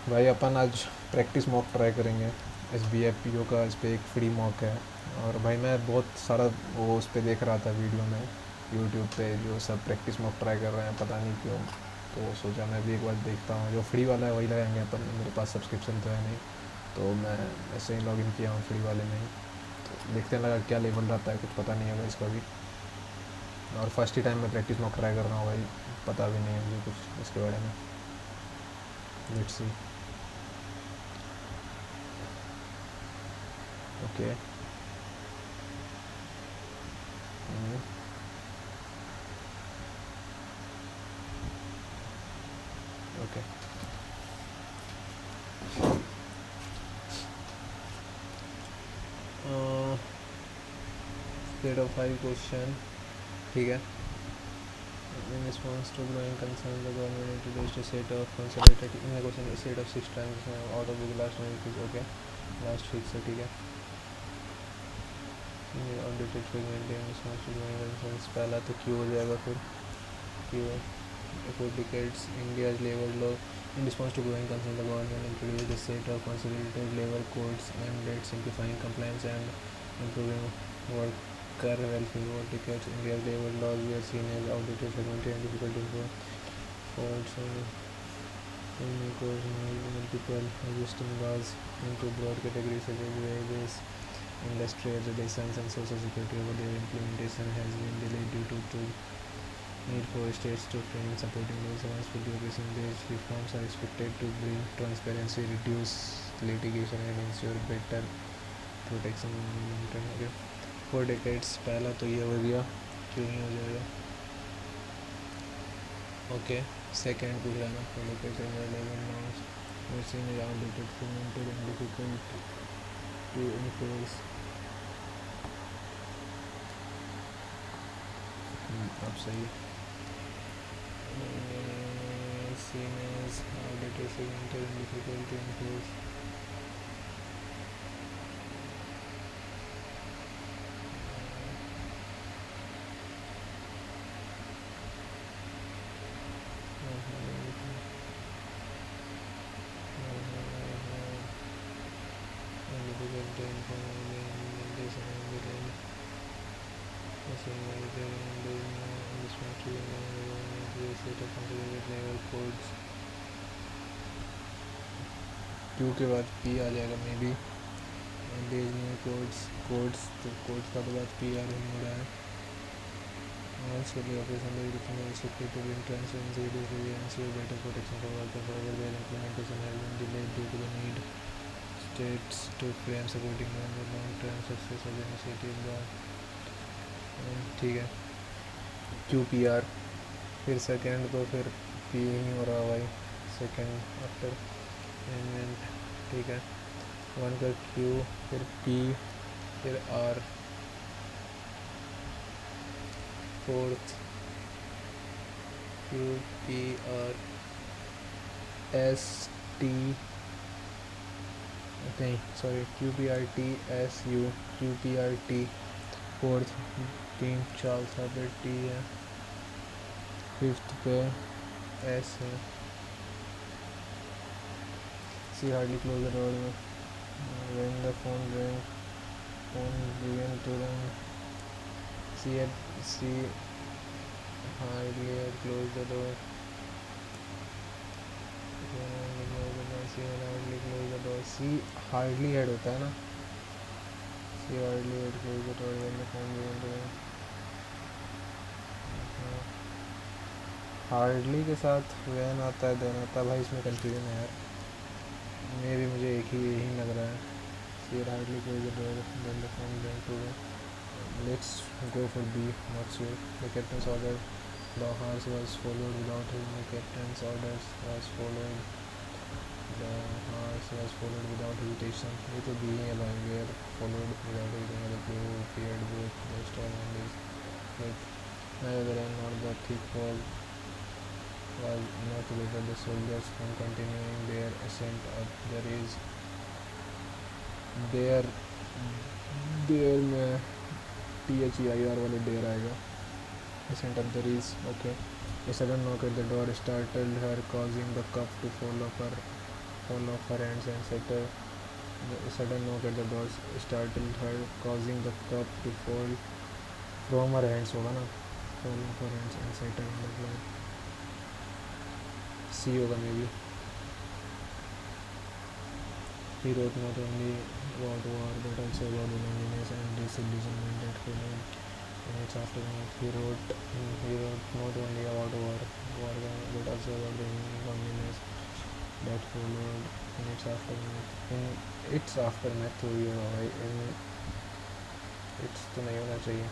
भाई अपन आज practice mock try करेंगे। SBFPO का इस पर एक फ्री मॉक है। और भाई मैं बहुत सारा वो उस पर देख रहा था वीडियो में, यूट्यूब पे जो सब प्रैक्टिस मॉक ट्राई कर रहे हैं, पता नहीं क्यों। तो सोचा मैं भी एक बार देखता हूँ, जो फ्री वाला है वही लगाएंगे अपन। मेरे पास सब्सक्रिप्शन तो है नहीं, तो मैं ऐसे ही लॉगिन किया हूँ फ्री वाले में ही। तो देखते हैं लगा क्या लेवल रहता है, कुछ पता नहीं होगा इसका भी। और फर्स्ट ही टाइम मैं प्रैक्टिस मॉक ट्राई कर रहा हूँ भाई, पता भी नहीं है मुझे कुछ इसके बारे में। Let's see. Okay. Okay. State of high question, ठीक है। In response to growing concern, the government introduced a set of consolidated in a question a set of 6 times out of the last one is okay. Last fix है, ठीक है। Updated fragment in response to growing concerns, पहला तो क्यों हो जाएगा फिर क्यों। For decades, India's labor law, in response to growing concern, the government introduced a set of consolidated labor codes aimed at simplifying compliance and improving worker welfare. For decades, India's labor laws were seen as outdated, fragmented, and difficult to enforce. Faults and cause multiple existing laws into broad categories such as wages, industrial relations, and social security. Over their implementation has been delayed due to need for states to frame supporting laws. Once fully operational, these reforms are expected to bring transparency, reduce litigation, and ensure better protection. Okay. For decades, पहला तो ये हो गया, क्यों नहीं हो जाएगा। Okay. Second पूछ रहा है ना, for decades Indian labor laws were seen as outdated, fragmented, and difficult to enforce. अब सही है। Seen as outdated, fragmented, and difficult to enforce. Q के बाद पी आ जाएगा may be. Days new codes codes तो कोड्स का तो बाद पी आर होने हो रहा है। Also, the operation will become expected to bring transparency, reduce variance, better protection for workers. However, their implementation has been delayed due to the need states to frame supporting the long-term success of the initiative. ठीक है। Q P are, फिर second तो फिर P नहीं हो रहा भाई, second after एमेंट, ठीक है। वन का क्यू, फिर पी, फिर R, fourth Q P R S T, नहीं sorry, Q P R T S U, Q P R T fourth, तीन चौथा पे टी है, फिफ्थ पे एस है। She hardly close the door when the phone began to ring. She hardly had closed the door. She hardly had होता है ना, she hardly had close the door when the phone began to ring. Hardly के साथ van आता है, then आता है भाई, इसमें कंफ्यूजन है यार। मे भी मुझे एक ही यही लग रहा है। She hardly close the door when the phone began to ring. Let's go for B, not sure. The captain's order, the horse was followed without him. The captain's orders was followed. The horse was followed without hesitation. ये तो B है भाई, were followed without hesitation. The crew feared both the storm and this. But neither and not the thick fog was enough to deter the soldiers from continuing their ascent up the ridge. There में THEIR वाले dare आएगा, ascent up the ridge, okay. A sudden knock at the door startled her, causing the cup to fall off her fall of her hands and a sudden knock at the door startled her, causing the cup to fall from her hands. होगा ना, fall of her hands and settle on the floor. C होगा maybe. He wrote not only about war but also about the loneliness and disillusionment that followed in its aftermath. He wrote not only about war but also about the loneliness that followed in its aftermath. In its aftermath तो ये होगा भाई, in its तो नहीं होना चाहिए.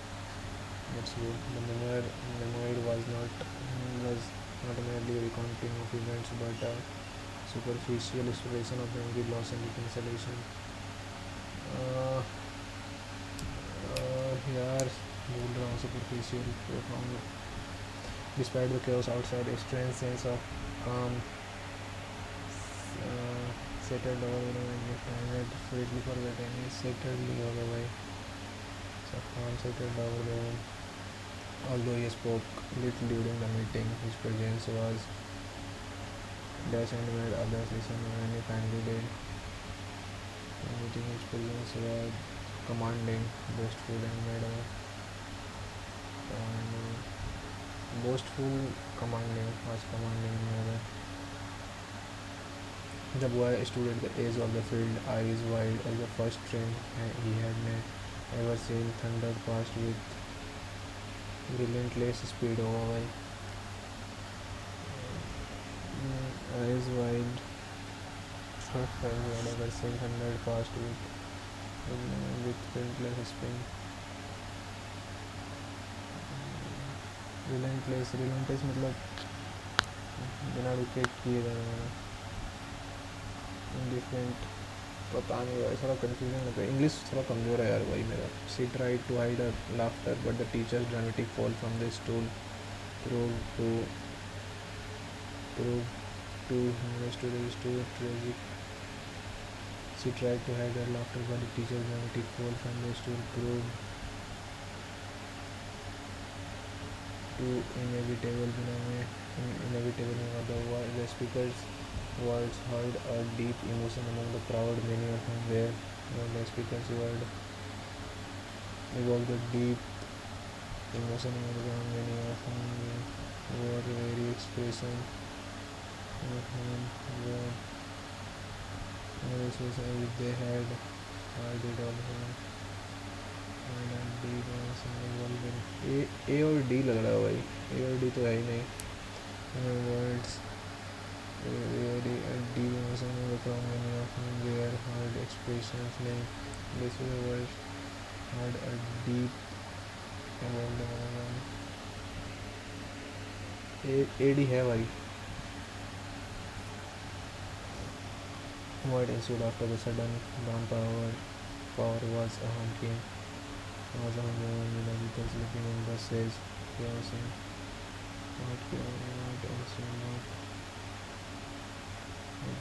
That's good. The memoir was not merely a recounting of events but a superficial exploration of memory loss and reconciliation. यार भूल रहा हूँ. Superficial, profound. Despite the chaos outside, a strange sense of calm settled over the life I had greatly forgotten. Settled नहीं होगा भाई. So calm settled over the room. Although he spoke little during the meeting, his presence was dash and made others listen when he finally did. The meeting his presence was commanding, boastful and made a boastful, commanding was commanding another. The boy stood at the edge of the field, eyes wide as the first train he had ever seen thundered past with relentless speed over by. Eyes wide, first time he had ever seen thundered past with relentless speed. relentless मतलब बिना रुके किए जाने वाला. Indifferent पता नहीं भाई, थोड़ा कन्फ्यूजन लगता है. इंग्लिश थोड़ा कमज़ोर है यार भाई मेरा. She tried to hide her laughter but the teacher's dramatic fall from the stool proved to tragic. She tried to hide her laughter but the teacher's dramatic fall from the stool proved to inevitable. The speaker's words heard a deep emotion among the crowd. Many of whom were the speaker's word evoked a deep emotion among them. Many of whom were very expression of whom were as if they had heard it all from ए और D लग रहा है भाई. ए और D तो है ही नहीं. Words very deep emotion from many of whom were heard expressions like this was heard a deep एडी है भाई. What ensued after the sudden dawn power was a honking. Was a people sleeping in buses. Chaos and what ensued not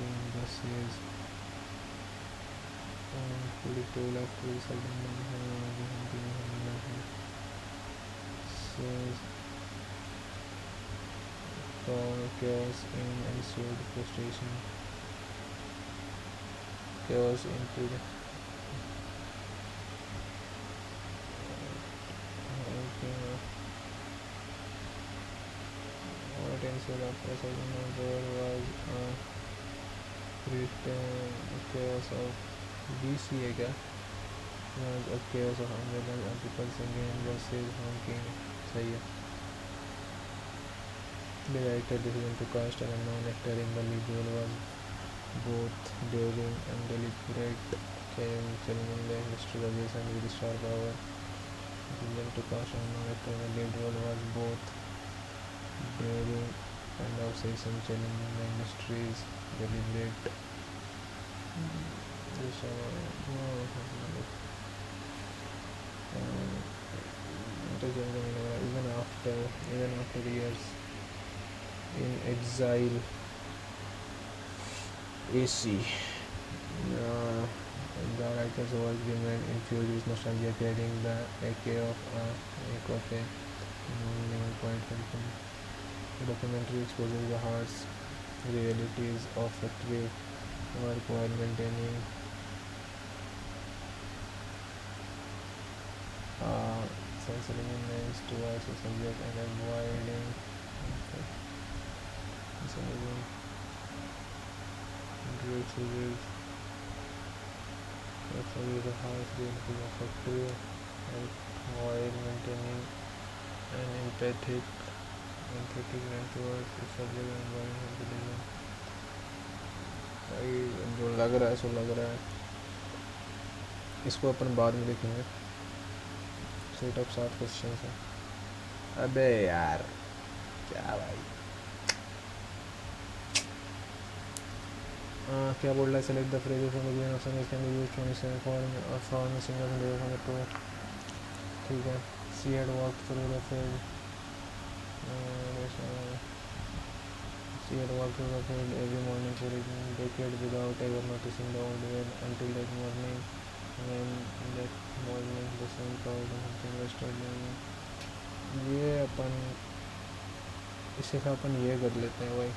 in buses. Fully told after the sudden dawn power was a honking. Chaos and ensued frustration. Chaos included what ensued after a sudden there was a chaos of BC was a chaos of ambulance and people singing and buses honking. सही है. The director decision to cast an unknown actor in the lead role was both daring and deliberate. Challenging the industrialization with star power. The decision to cast an unknown actor in the lead role was both daring and obsession. Challenging the industry's deliberate. Even after years in exile, AC. The writer's voice remained infused with nostalgia, carrying the echo of a non-living point. The documentary exposes the harsh realities of factory work while maintaining sensory means towards the subject and avoiding sensory injuries actually the highest will be effective and while maintaining an empathetic and towards the subject and avoiding sensitivity. भाई जो लग रहा है सो लग रहा है, इसको अपन बाद में देखेंगे। सेट ऑफ 7 क्वेश्चन है। अबे यार क्या भाई क्या बोल रहा है, select the phrases from the given option can be used to understand for single from the two. ठीक है, she had walk through the field, she had walked through the field every morning for a decade without ever noticing the old well until that morning when that morning the sun cloud and something rested। ये अपन इससे अपन ये कर लेते हैं भाई,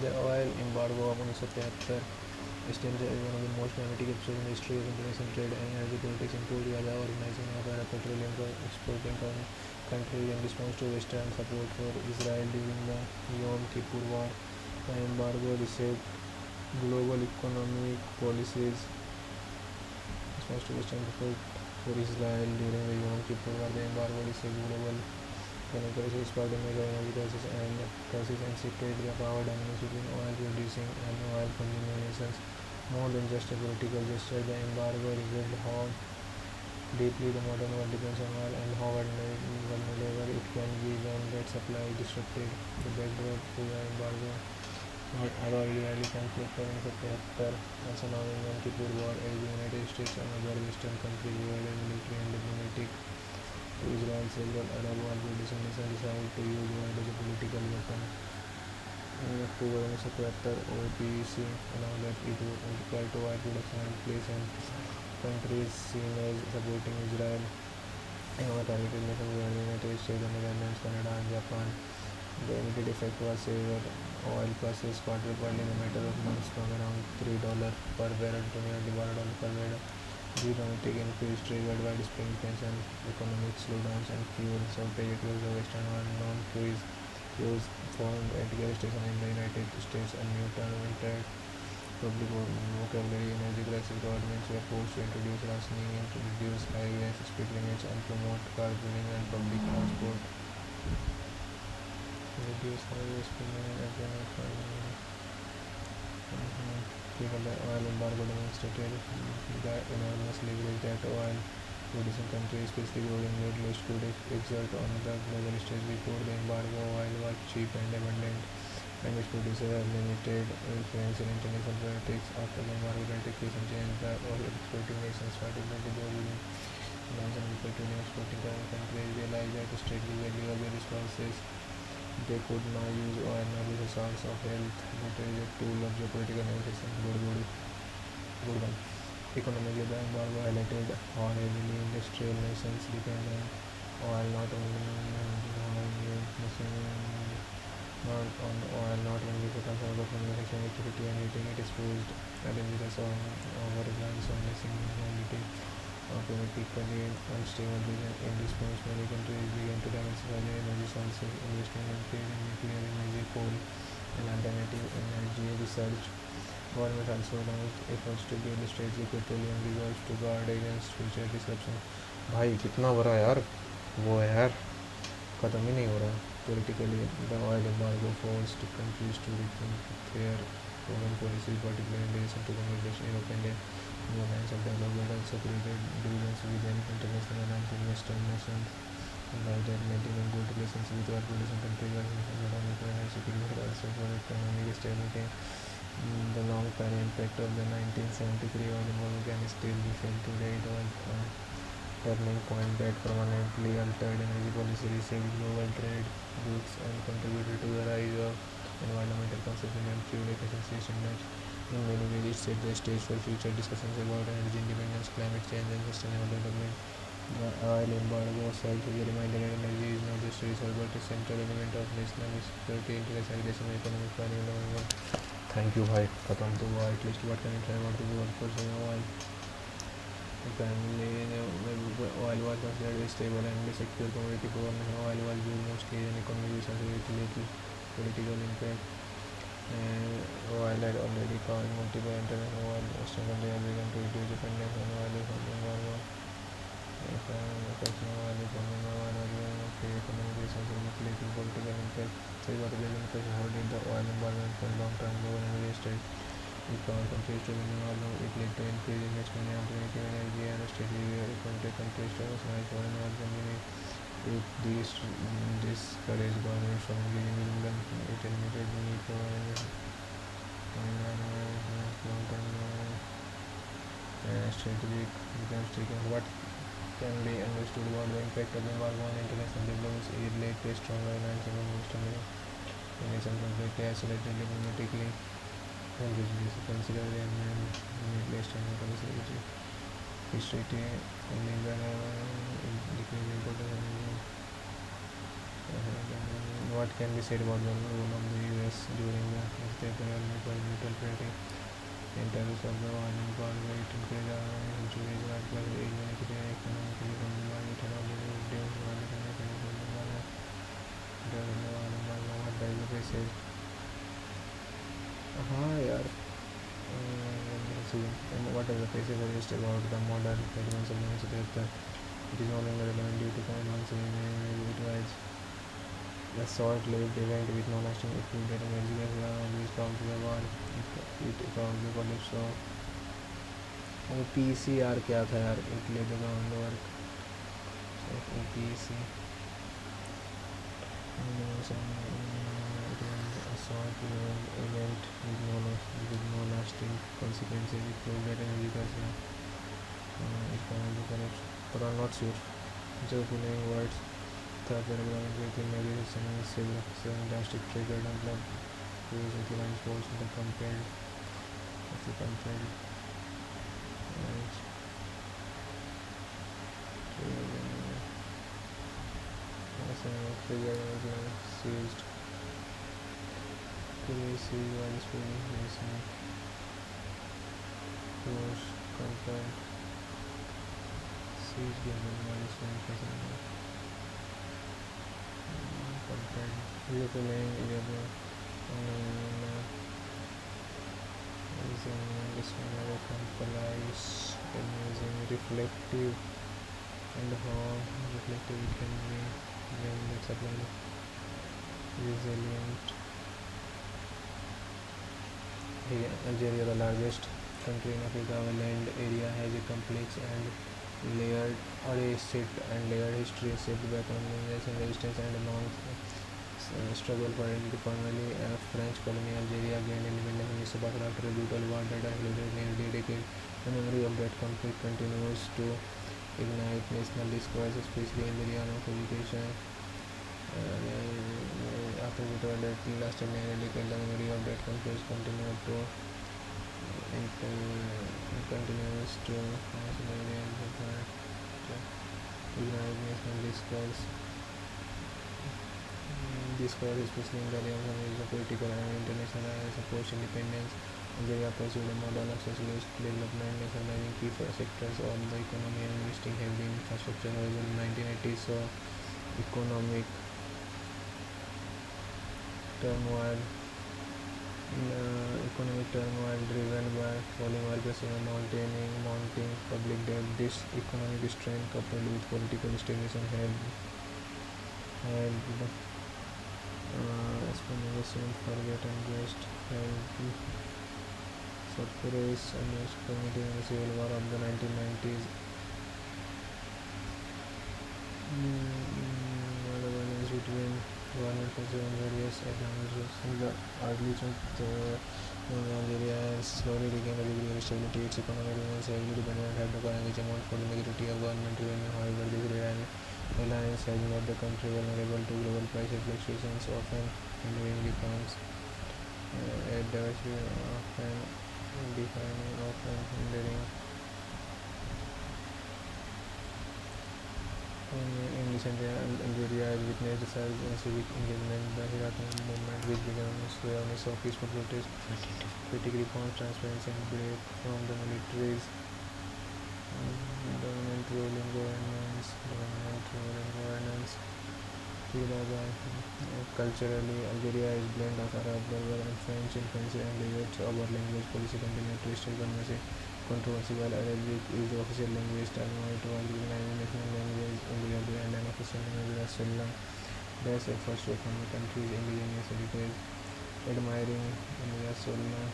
the oil embargo of 1973 stands as one of the most dramatic episodes in the history of international trade and energy politics, including the organizing of Arab petroleum exporting countries in response to Western support for Israel during the Yom Kippur War. The embargo reshaped global economic policies. Response to Western support for Israel during the Yom Kippur War, the embargo reshaped global economic policies, sparked a major energy crisis and shifted the power dynamics between oil producing and oil consuming nations. More than just a political gesture, the embargo revealed how deeply the modern world depends on oil and how vulnerable it can be when that supply is disrupted. The backdrop to the embargo had already conflict in 1973 and surrounding Yom Kippur War, as the United States and other Western countries provided military and diplomatic to Israel. Several Arab oil producing nations decided to use oil as a political weapon. In October 1973, OPEC announced that it would equal to oil production and place in countries seen as supporting Israel. Our targeted nations were the United States, the Netherlands, Canada, and Japan. The immediate effect was severe. Oil prices quadrupled in a matter of months from around $3 per barrel to nearly $1 per barrel. The dramatic increase triggered widespread tension, economic slowdowns, and fuel shortage across the Western world. Non-cruise use formed at gas stations in the United States, a new term entered public vocabulary. Energy crisis governments were forced to introduce rationing, introduce highway speed limits, and promote carpooling and public transport. Reduce highway speed limits and the oil embargo demonstrated the enormous leverage that oil producing countries, especially those in the Middle East, could exert on the global stage. Before the embargo, oil was cheap and abundant, and its producers had limited influence in international politics. After the embargo, some change, the oil exporting nations, particularly those within non-Sunni petroleum exporting countries, realized that the strategic value of their resources. They could now use oil not as a source of health, but as a tool of geopolitical negotiation. Good one. Economically, the embargo highlighted how heavily industrial nations depend on oil, not only for consumption but for manufacturing activity and heating. It exposed a dangerous over-reliance on a single commodity. Politically unstable region. In response, many countries began to diversify their energy sources, investing in trade in nuclear energy, coal, and alternative energy research. Government also announced efforts to build strategic petroleum reserves to guard against future disruption. भाई कितना बड़ा यार वो है यार, ख़त्म ही नहीं हो रहा। Politically, the oil embargo forced countries to rethink their foreign policies, particularly in relation to the Middle East, Europe, and the alliance of development. Also created divisions within international alliance in Western nations. While that maintaining good relations with oil producing countries was not only for energy security but also for economic stability. The long-term impact of the 1973 oil embargo can still be felt today. It was a turning point that permanently altered energy policy, reshaped global trade routes, and contributed to the rise of environmental consumption and fuel efficiency standards. In many ways, it set the stage for future discussions about energy independence, climate change, and sustainable development. The oil embargo serves as a reminder that energy is not just a resource but a central element of national security, international relations, and economic planning of the world. Thank you भाई, खत्म तो हुआ. At least what can I try about the world for oil? Apparently, oil was considered a stable and secure commodity for oil was used mostly in economic research with little political impact. Oil had already caused multiple international oil western countries have begun to reduce dependence on oil from environment. Production of oil from environment was create economic research with little political impact. So, what is the impression? How did the oil environment for long-term global energy state? If our countries to win oil, it led to increased investment in alternative energy and steady countries to organize foreign oil companies. If these discourage government from engaging in them, it admitted the need for long-term strategic thinking. What can be understood about the impact of the environment on international developments? It led to a stronger alliance among Western nations completely isolated diplomatically and religiously considered and Middle Eastern policy history and decreasing importance. What can be said about the role of the US during the development of neutral trading in terms of the oil and power? It increased centuries right plus economically from the market and only reduced oil consumption from the market. What does the passage? हाँ यार, what does the passage suggest about the modern elements of the 1973? It is no longer relevant due to current ones. It was a short-lived event with no lasting effect that emerges always comes to the war. It caused the collapse of OPC. क्या था यार, Italy the ground work of OPC. It was a short-lived event with no lasting consequences. It proved that energy crisis it caused the collapse. But I'm not sure. Just following words. Third paragraph within navigation and seven drastic triggered and blood rules with lines force the compared trigger was seized. Crazy was force compared seized given was Looking using this complies and using reflective and how reflective it can be when it's applied resilient. Algeria, the largest country in Africa, our land area has a complex and layered history shaped by colonization, resistance and long struggle for identity. Formerly a French colony, Algeria gained independence in Sabah after a brutal war that included nearly a decade. The memory of that conflict continues to ignite national discourse, especially in the realm of education. After the war that lasted nearly a decade, the memory of that conflict continues to ignite national discourse. Discourse, especially in the realm of political and international supports independence. Algeria pursued a model of socialist development, nationalizing key sectors of the economy and investing heavily in infrastructure. However, in 1980s saw economic turmoil driven by falling oil prices and mounting public debt. This economic strain, coupled with political stagnation, had explanation for get unrest and suppress and community in the civil war of the 1990s. The violence between government forces and various Islamic groups in the early Algeria has slowly regained a degree of stability. Its economy remains heavily dependent on hydrocarbons, which amount for the majority of government revenue. However, this reliance has made the country vulnerable to global price fluctuations, often hindering reforms. Often hindering In recent years, Algeria has witnessed a surge in civic engagement. The Iraq movement, which began on a peaceful protest, critic reforms, transparency, and break from the military's dominant role in governance. Culturally, Algeria is blend of Arab, Berber, and French influence and layers of our language policy continue to still controversy, while Arabic is the official language. Taiwan was recognized national language in the Urdu and an official language as Sulam. There's efforts to economic countries, indigenous heritage, admiring India Sulam,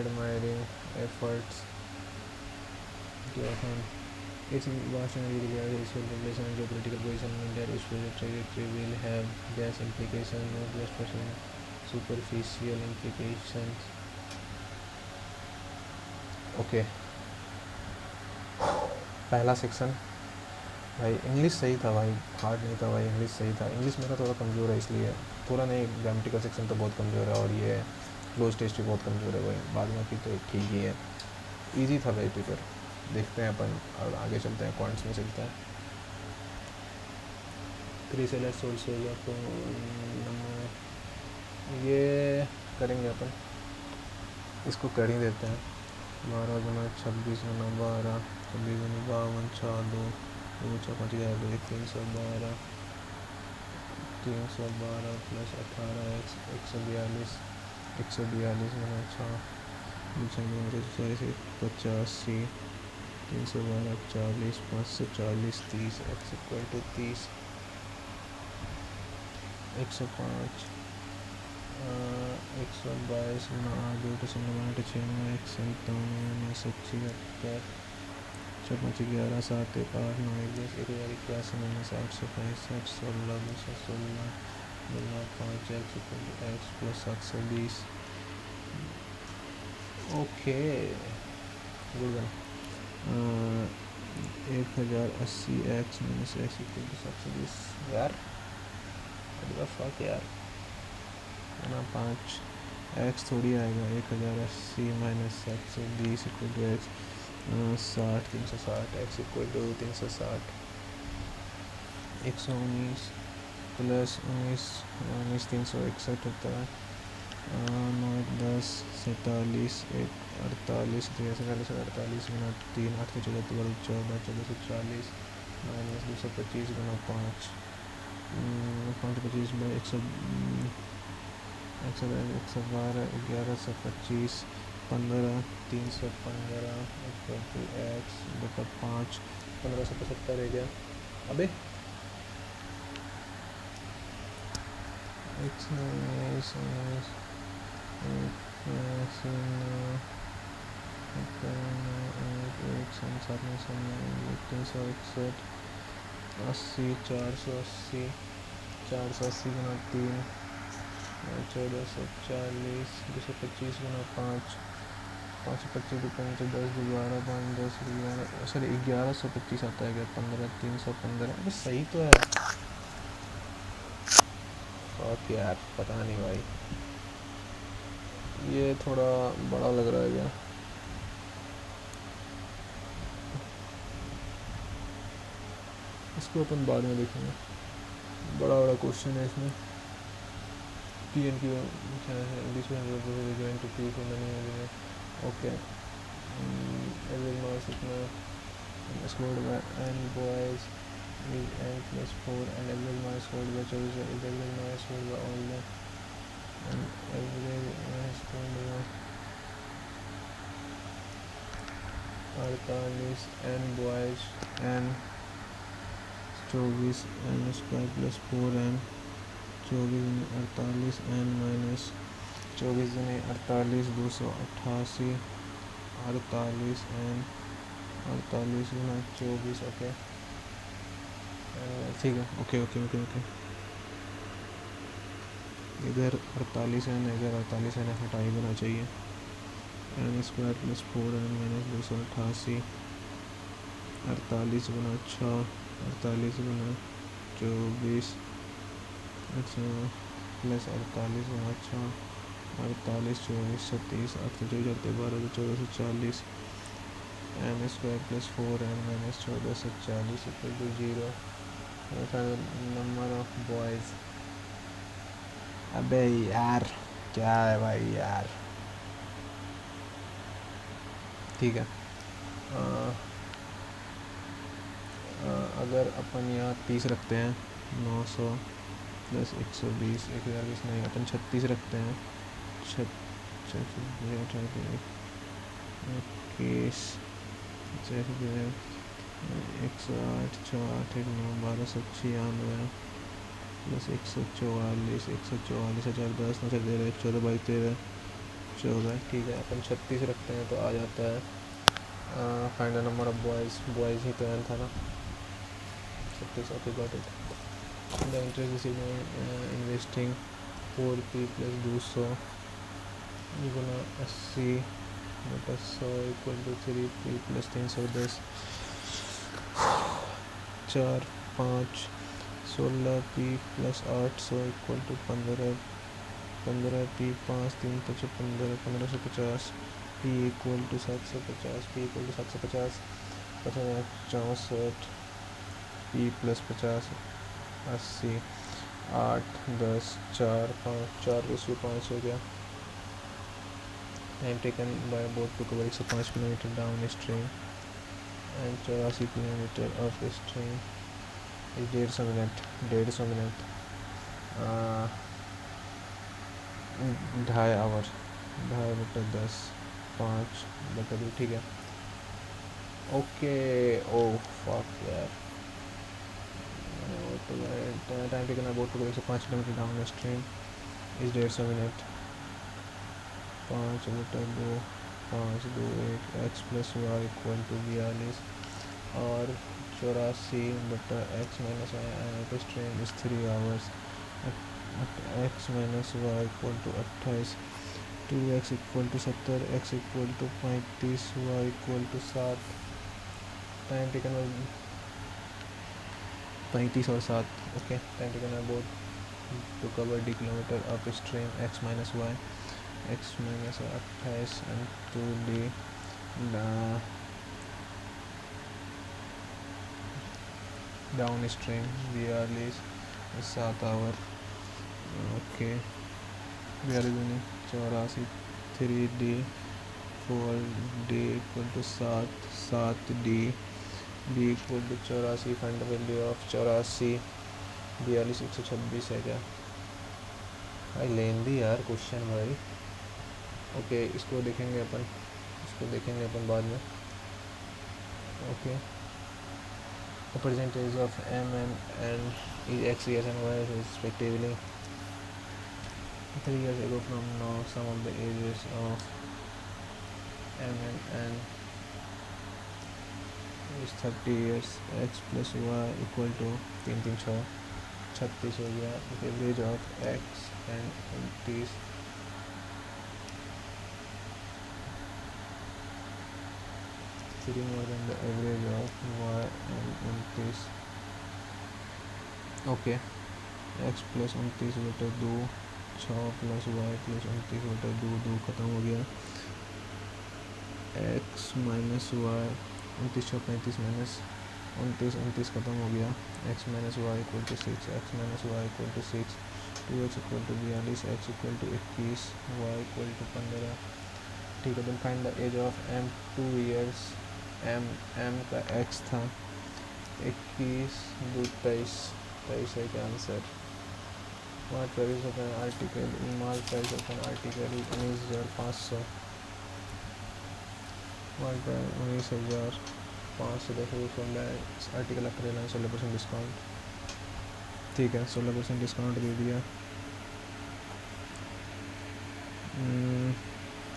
admiring efforts to affirm its vast and irregular historical population and geopolitical position in India. Its trajectory will have vast implications, not just for superficial implications. Okay पहला section भाई English सही था भाई, hard नहीं था भाई, English सही था। इंग्लिश मेरा थोड़ा कमज़ोर है इसलिए, थोड़ा नहीं, ग्रामेटिकल सेक्शन तो बहुत कमज़ोर है और ये क्लोज टेस्ट भी बहुत कमज़ोर है भाई, बाद में की तो ठीक ही है। इजी था भाई पेपर, देखते हैं अपन और आगे चलते हैं, क्वांट्स में चलते हैं। 3 सेलर सोर्स आपको ये करेंगे अपन, इसको कर ही देते हैं। 12 गुना 26 गुना 12, 26 गुना 52, 6 2 2 4 5 11 2 312, 312 प्लस 18 142 142 गुना 6 40 85 312 40 540 30 x इक्वल टू 30 105 122 गुना 8 2 9 6 9 1 7 5 11 7 1 8 9 10 81 माइनस 8 65 16 216 गुना 5 x plus 720। Okay good one. 1080 x minus x equal to 720 यार, फक यार, ना 5 x थोड़ी आएगा। 1080 minus 720 equal to x 60 360 x equal to 360 119 plus 19 361 होता है 9 10 47 1 48 48 गुना 3 8 14 14 1440 माइनस 225 गुना 5 525 बाई 112 1125 15 315 x बटा 5 1575 रह गया। अबे x अस्सी 480 गुना 3 1440 225 गुना 5 525 5 10 12 5 10 11 सॉरी 1125 आता है क्या? 15 315 अरे सही तो है। और यार पता नहीं भाई, ये थोड़ा बड़ा लग रहा है क्या? इसको अपन बाद में देखेंगे, बड़ा क्वेश्चन है इसमें। TNQ this one is going to Q for many okay every mass इतना scored by n boys is n plus 4 and every mass scored by 24 is every mass scored by all the and every mass scored by 48 n boys n 24 n square plus 4 n 24 48 n minus 24 गुने 48 288 48 n 48 गुना 24 okay ठीक है। Okay okay okay okay इधर 48 n इधर 48 n हटा ही देना चाहिए। n square plus 4 n minus 288 48 गुना 6 48 गुना 24 प्लस 48 गुना 6 48 24 37 8 24 12 1440 m square plus 4m minus 1440 equal to 0। Number of boys. अबे यार क्या है भाई यार। ठीक है, अगर अपन यहाँ 30 रखते हैं, 900 प्लस 120, 1020 नहीं, अपन 36 रखते हैं, 21, 108, 6, 8, 9, 1296 प्लस 144, 144,010, 9 13, 14, 22, 13, 14। ठीक है, अपन 36 रखते हैं तो आ जाता है find the number of boys. Boys ही तो एन था ना, 36। Okay, got it. The interest investing 4p plus 200 गुना 80 बटा 100 equal to 3p plus 310, 4, 5, 16p plus 800 equal to 15p, 5, 3, 5, 15, 1550, p equal to 750, p equal to 750, 64, p plus 50, 80, 8, 10, 4, 5, 4/5 हो गया। Time taken by boat to cover 105 kilometre down stream and 84 kilometre up stream is 150 minute. 150 minute 2.5 our, 2.5/10, 5/2। ठीक है, okay. Oh fuck यार, time taken by boat to cover 105 kilometre down stream is 150 minute. 5/2, 5, 2, 1, x plus y equal to 42 और 84/x minus y stream is 3 hours. X minus y equal to 28, 2x equal to 70, x equal to 35, y equal to 7। Time taken 35 और 7। Okay, time taken boat to cover d kilometre up stream x minus y, x minus 28 and 2d down stream 42 7 hour. Okay, 42 84, 3d 4d equal to 7, 7d, d equal to 84। Find the value of 84, 42 126 है क्या भाई? लेंदी यार question भाई। Okay, इसको देखेंगे अपन बाद में। Okay, the percentage of m and n is x years and y respectively. 3 years ago from now, sum of the ages of m and n is 30 years. x plus y equal to 3, 3, 6, 36 हो गया। The average of x and 29 3 more than the average of y and 29। Okay, x plus 29/2, 6 plus y plus 29/2, 2 ख़त्म हो गया। x minus Y 29, 35 minus 29 ख़त्म हो गया। x minus y equal to 6, x minus y equal to 6, 2x equal to 42, x equal to 21, y equal to 15। ठीक है, then find the age of m 2 years. m का x था 21, 2, 23 है क्या answer? Marked price of an article 19,500। Marked price 19,500। देखो 16 article after 16% discount. ठीक है, 16% discount दे दिया।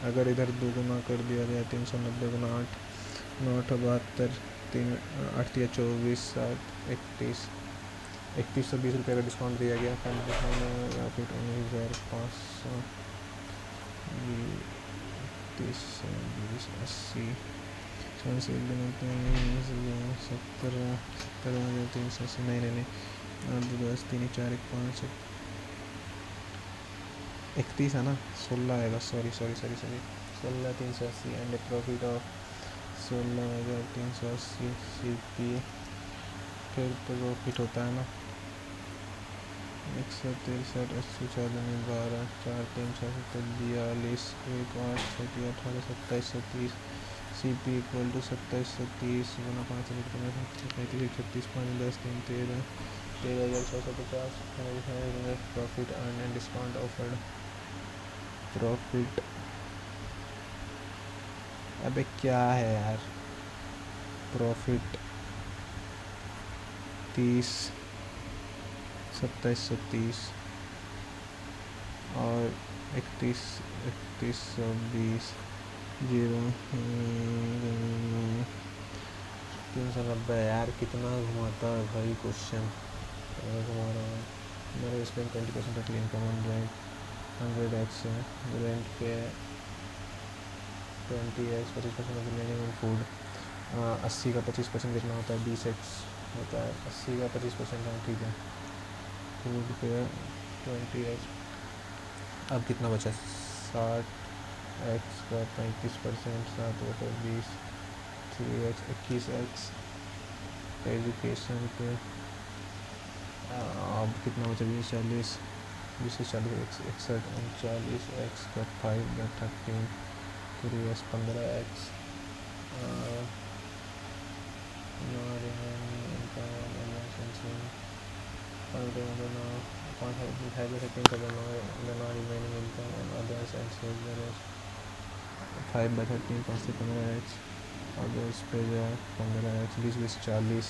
अगर इधर 2 गुना कर दिया जाए, 390 गुना 8, 9, 72, 3, 8, 24, 7, 31, 3120 रुपये का डिस्काउंट दिया गया। या फिर 19,500, 30, 20, 80, 70,380, नहीं 8, 10, 3, 4, 1, 5, 31 है ना, 16 आएगा। Sorry 16,380 and profit of 16,380 CP। फिर प्रॉफिट होता है ना 163, 80, 12, 4, 3, 6, 42, 1, 8, 6, 18, 2730 CP इक्वल टू 2730 गुना 5 35, 36, 5, 10, 3, 13, 13,650 profit earn and discount offered. Profit अबे क्या है यार, प्रॉफिट 30, 2730 और 31,20 0 390। यार कितना घुमाता है भाई क्वेश्चन, घुमा रहा हूँ। मेरे इसमें 20% total income on rent 100x है, रेंट पे 20x, 25% of remaining on food. 80 का 25% कितना होता है, 20x होता है। 80 का 25% है, ठीक है। फूड पे 20x, अब कितना बचा, 60x का 35%, 7/20, 3x, 21x। एजुकेशन पे अब कितना बचा, 20, 40, 61, 39x का 5/13, 3x, 15x। remaining income on others and save the rest 5/13, 5 से 15x। अदर्स पे जाए 15x, 20, 20, 40,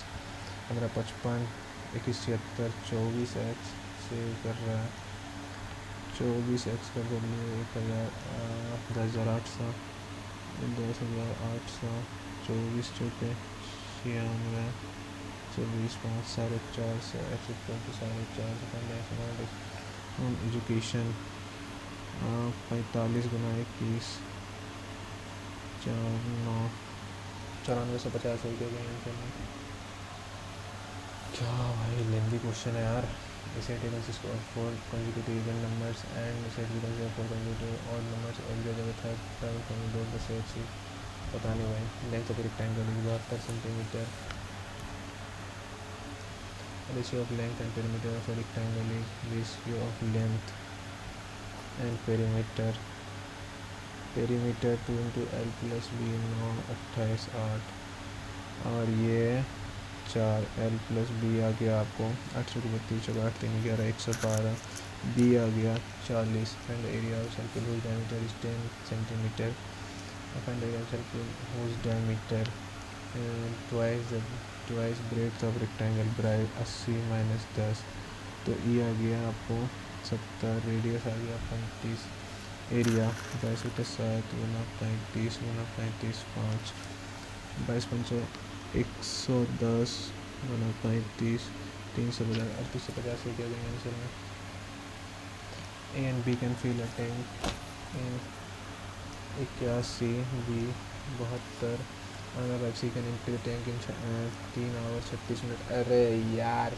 15, 55, 21, 76, 24x सेव कर रहा है। 24x का वैल्यू 1000, 10,800, 10,800, 24 चौके 96, 24, 5, 450, x equal to 450 on education. 45 गुना 21, 4, 9, 9450 रुपये का। क्या भाई लेंदी क्वेश्चन है यार। इसे टेबल से score 4 consecutive even numbers and set because there are 4 consecutive odd numbers और जगह थर्ड ट्रैवल फ्रॉम दो से अच्छी पता नहीं भाई। Length of rectangle 72 centimetre. Ratio of length and perimeter of rectangle is ratio of length and perimeter. Perimeter 2 × L + B 9, 28, 8 और ये 4 L + B आ गया आपको 832, 8, 3, 11, 112। B आ गया 40 and area of circle whose diameter is 10 centimetre. And area of circle whose diameter twice breadth of rectangle bright 80 - 10। तो E आ गया आपको 70, रेडियस आ गया 35, एरिया 22/7 गुना 35 गुना 35, 5, 22 110 गुना 35, 350, 3850 से क्या देंगे आंसर में। A and B can fill a tank in 81, B 72, अगर C can empty the tank in 3 hours 36 minute. अरे यार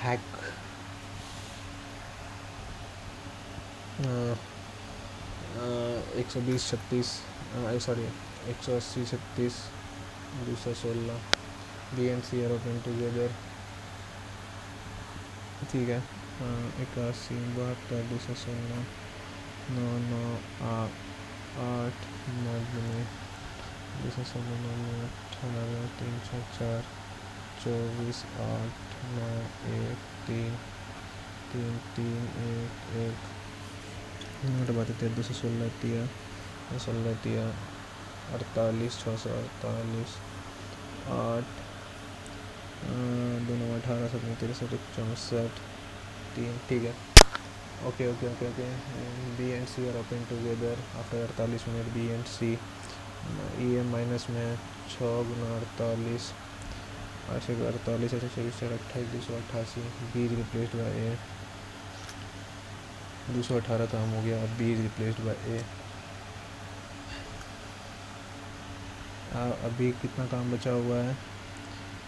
hack 120, 36, sorry 180, 36, 216। B and C are open together, ठीक है। 81, 72, 216, 9, 9, 8, 9, 216, 9, 18, 3, 6, 4, 24, 8, 9, 1, 3, 3, 3, 1, 1 मिनट बात है। 216 दिया, 16 दिया, 48, 648, 8, 2, 9, 18, 17, 63, 64, 3, ठीक है। Okay. B and C are open together after 48 minute. B and C EM minus में 6 गुना 48, 8 से 48, 8 से 24, 28, 288। B is replaced by A, 218 काम हो गया। अब B is replaced by A। अभी कितना काम बचा हुआ है,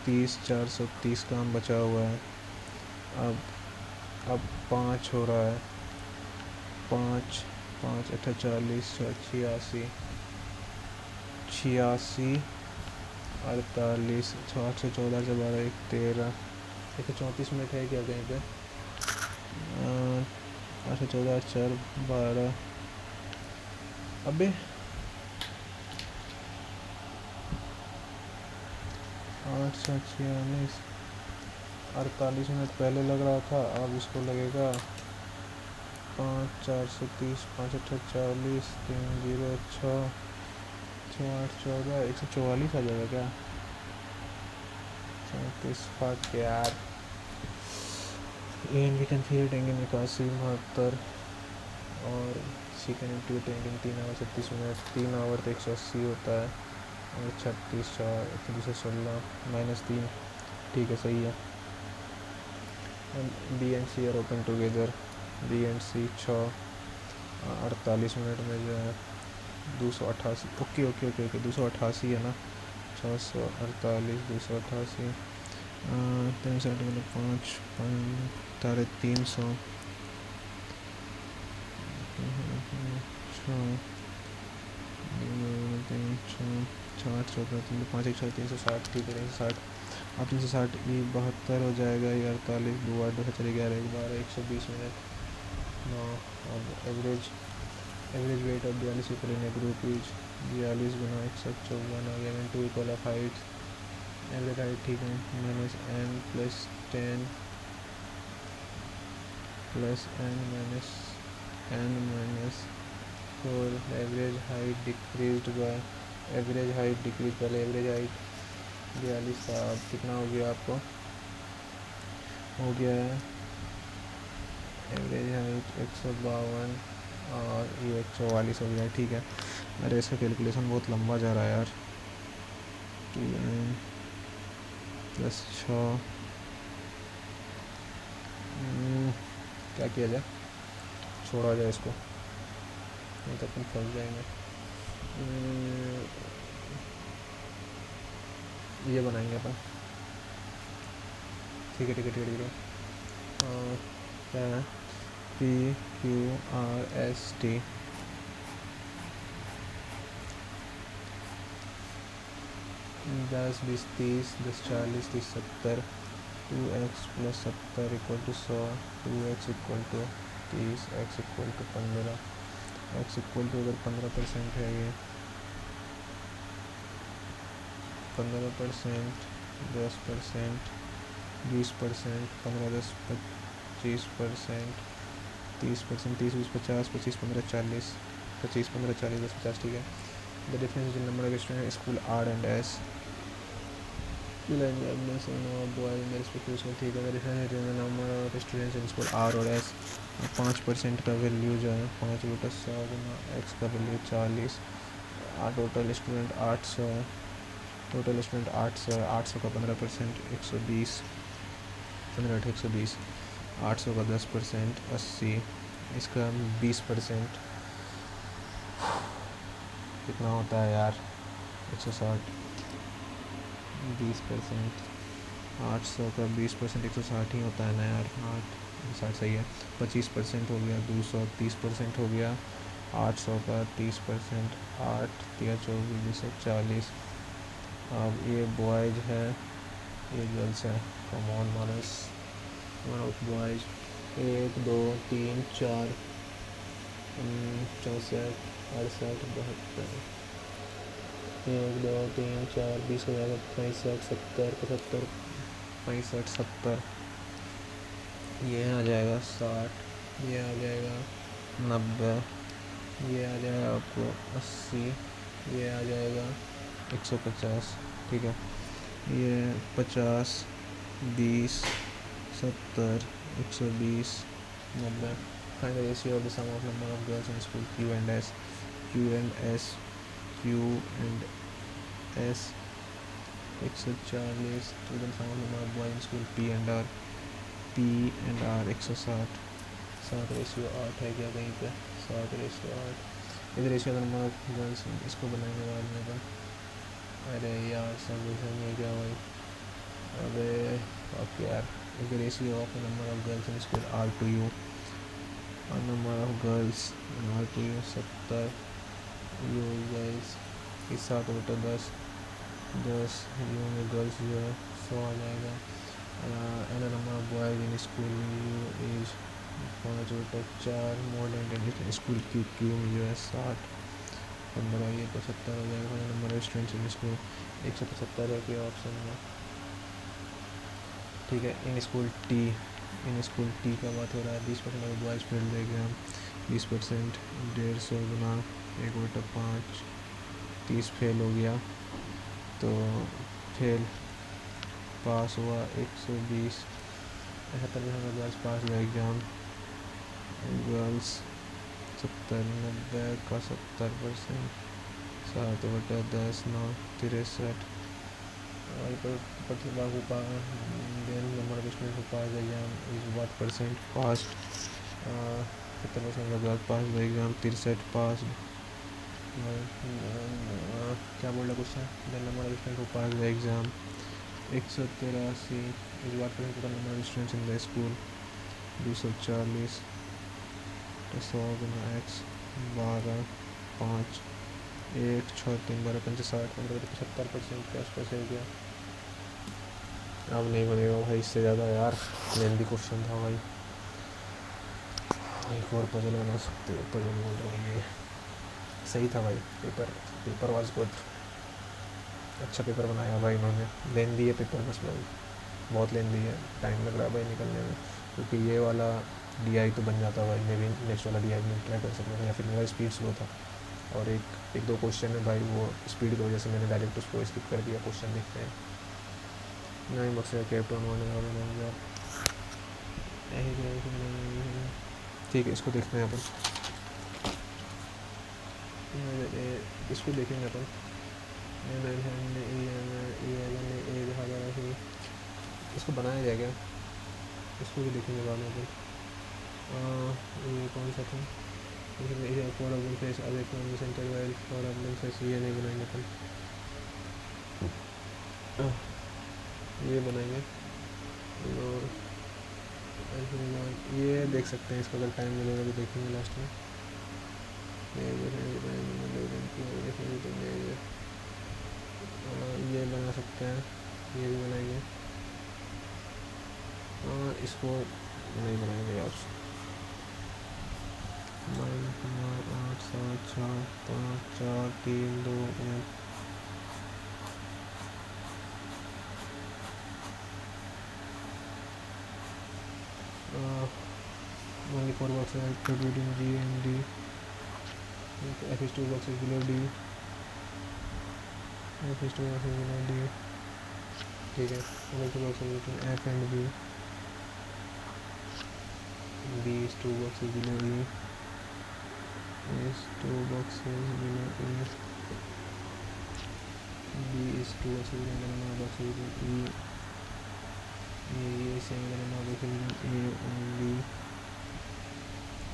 30, 430 काम बचा हुआ है। अब 5 हो रहा है, 5, 5, 48, 86, 86 48 814 से 12 1 13 134 मिनट है क्या कहीं पे? 814 4 12 अबे 846 48 मिनट पहले लग रहा था, अब इसको लगेगा 5 430 5 8 40 3 0 6 6 8 14 144 आ जाएगा क्या? 34 फाट के यार। एन भी कंफ्यूटिंग 81 72 और चिकन इंटरटेनिंग 3 आवर 36 मिनट 3 आवर तो 180 होता है और 36 4 216 -3 ठीक है सही है। B and C are open together, B and C 48 minute में जो है 288 ओके ओके ओके ओके 288 है ना 648 288 360 मतलब 5 5 300 छः 5 1 360 ठीक है 360 अब 360 72 हो जाएगा ये 48 2 8 2 चले 11 12 120 मिनट 9 और average weight of 42 people in a group is 42 गुना 154 आ गया 2 equal of height average height ठीक है minus N plus 10 plus N minus 4 average height decrease by average height decrease पहले एवरेज हाइट 42 साहब कितना हो गया आपको? हो गया है एवरेज हाइट 152 और ये 144 हो गया ठीक है। अरे इसका कैलकुलेशन बहुत लंबा जा रहा है यार। 2n प्लस 6 क्या किया जाए, छोड़ा जाए इसको नहीं तो अपन फंस जाएंगे। ये बनाएंगे अपन ठीक है क्या है PQRST 10 20 30 10 40 30 70 2x plus 70 equal to 100 2x equal to 30 x equal to 15 x equal to अगर 15% है ये 15% 10% 20% 15 10 25% 30% 30 20 50 25 15 40 25 15 40 10 50 ठीक है। The difference in number of student school R and S ठीक है। The difference in number of students in school R और S 5% का value जो है 5 बटा 100 गुना एक्स का वैल्यू 40 टोटल स्टूडेंट 800 है टोटल स्टूडेंट 800 है 800 का 15% 120 15 120 800 का 10% 80 इसका 20% कितना होता है यार 160 20% 800 का 20% 160 ही होता है ना यार 8 सही है। 25% हो गया 200 30% हो गया 800 का 30% 8 3 24 40। अब ये बॉयज है ये गर्ल्स है कम ऑन मानस बॉयज 1 2 3 4 64 68 72 1 2 3 4 20 हो जाएगा 65 70 75 65 70 ये आ जाएगा 60 ये आ जाएगा 90 ये आ जाएगा आपको 80 ये आ जाएगा 150 ठीक है। ये 50 20 70 120 90 find the ratio of the sum of number of girls in school Q and S Q and S 140 student sum of number of boys in school P and R 160 60 ratio 8 है क्या कहीं पे 60 रेशियो 8 इधर ratio number of girls इसको बनाएंगे बाद में अपन। अरे यार सब है क्या भाई अबे ओके यार इधर ratio of number of girls in school R to U और number of girls R to U 70 U girls इस 7/10, 10 यू में गर्ल्स जो है 100 आ जाएगा। N number of boys in school U is 5/4, more than school Q में जो है 60, 15 ये 75 हो जाएगा। Number of students in school 175 है के ऑप्शन में। ठीक है। इन स्कूल टी का बात हो रहा है। 20% of boys fail the exam, 20%, 150 Guna 1/5, 30 fail हो गया तो फेल पास हुआ 120, 78% of girls pass the exam, girls 70, 90 का 70%, 7/10, 9, 63, then number of students who passed the exam is what percent passed, 70% of girls passed the exam, 63 passed, क्या बोल रहा question, the number of students who passed the exam 183 is what percent total number of students in the school, 240, तो 100 गुना x 12, 5, 1, 6, 3, 12, 65, 75% के आसपास हो गया। अब नहीं बनेगा भाई इससे ज़्यादा यार, लेंदी क्वेश्चन था भाई। एक और पजल बना सकते हो, पजल बोल रहा हूँ, सही था भाई। पेपर वाज गुड, अच्छा पेपर बनाया भाई इन्होंने। लेंदी है पेपर, बस भाई बहुत लेंदी है, टाइम लग रहा है भाई निकलने में, क्योंकि ये वाला DI तो बन जाता भाई, मे भी नेक्स्ट वाला DI में ट्राई कर सकते हैं, या फिर मेरा स्पीड स्लो था और एक दो क्वेश्चन है भाई वो स्पीड की वजह से मैंने डायरेक्ट उसको स्किप कर दिया। क्वेश्चन देखते हैं। नहीं बक्से कैप्टन होने ठीक है, इसको देखते हैं अपन, इसको देखेंगे अपन। इसको बनाया जाएगा, इसको भी देखेंगे बाद में अपन। ये कौन सा था, for of face away centre while for of face, ये नहीं बनाएंगे अपन, ये बनाएंगे। और ये देख सकते हैं, इसको अगर टाइम मिलेगा तो देखेंगे लास्ट में। ये बना सकते हैं, ये भी बनाएंगे। इसको नहीं बनाएंगे यार। 8, 7, 6, 5, 4, 3, 2, 1। only 4 boxes are included in G and D. F is 2 boxes below D. F is 2 boxes below D. ठीक है, only 2 boxes between F and B. B is 2 boxes below E. Is 2 boxes below E. B is 2 boxes below the number of boxes below E. A is same the number of boxes between A and B.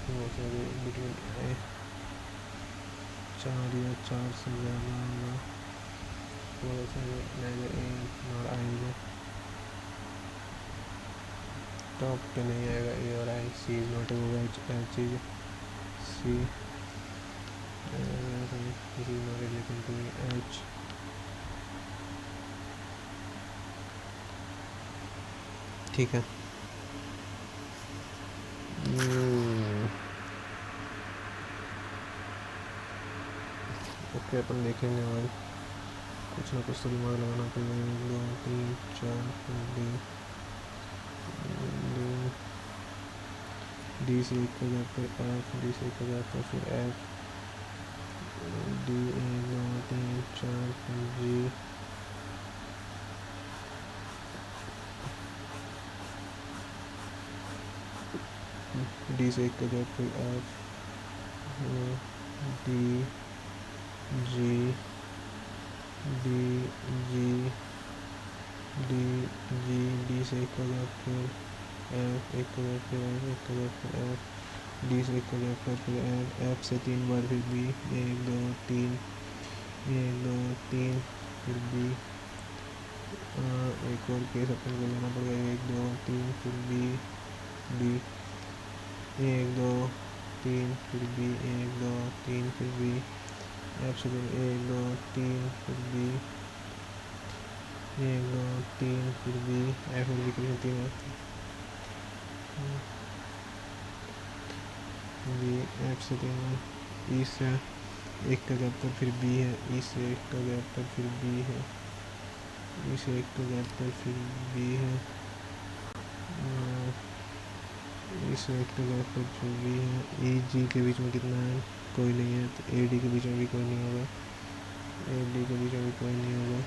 2 boxes between A. 4 या 4 से ज़्यादा होगा, 4 boxes neither A nor I है। Top पे नहीं आएगा A और I। C is not होगा, H is C, this is not related to H। ठीक है। ओके, अपन देखेंगे भाई, कुछ ना कुछ तो दिमाग लगाना पड़ेगा। 1, 2, 3, 4, डी से 1 का जाकर F, डी से 1 का जाकर फिर F, D 1, 2, 3, 4 फिर G, डी से 1 का जाकर फिर F, D G, D G, D G, D से 1 का जाकर फिर F, 1 का जाकर फिर F, 1 का जाकर फिर F, D से 1 का जाकर फिर F, F से 3 बार फिर B, 1, 2, 3, 1, 2, 3 फिर B। एक और केस अपन को लेना पड़ेगा, 1, 2, 3 फिर B, B, 1, 2, 3 फिर B, 1, 2, 3 फिर B, एफ से एक दो तीन फिर बी, एक दो तीन फिर बी, एफ और बी के बीच में 3 बी, एफ से 3, ई से एक का गैप पर फिर बी है, ई से एक का गैप पर फिर बी है, ई से एक का गैप पर फिर बी है, ई से एक का गैप पर फिर बी है, ई जी के बीच में कितना है, कोई नहीं है, तो ए डी के बीच में भी कोई नहीं होगा, ए डी के बीच में भी कोई नहीं होगा,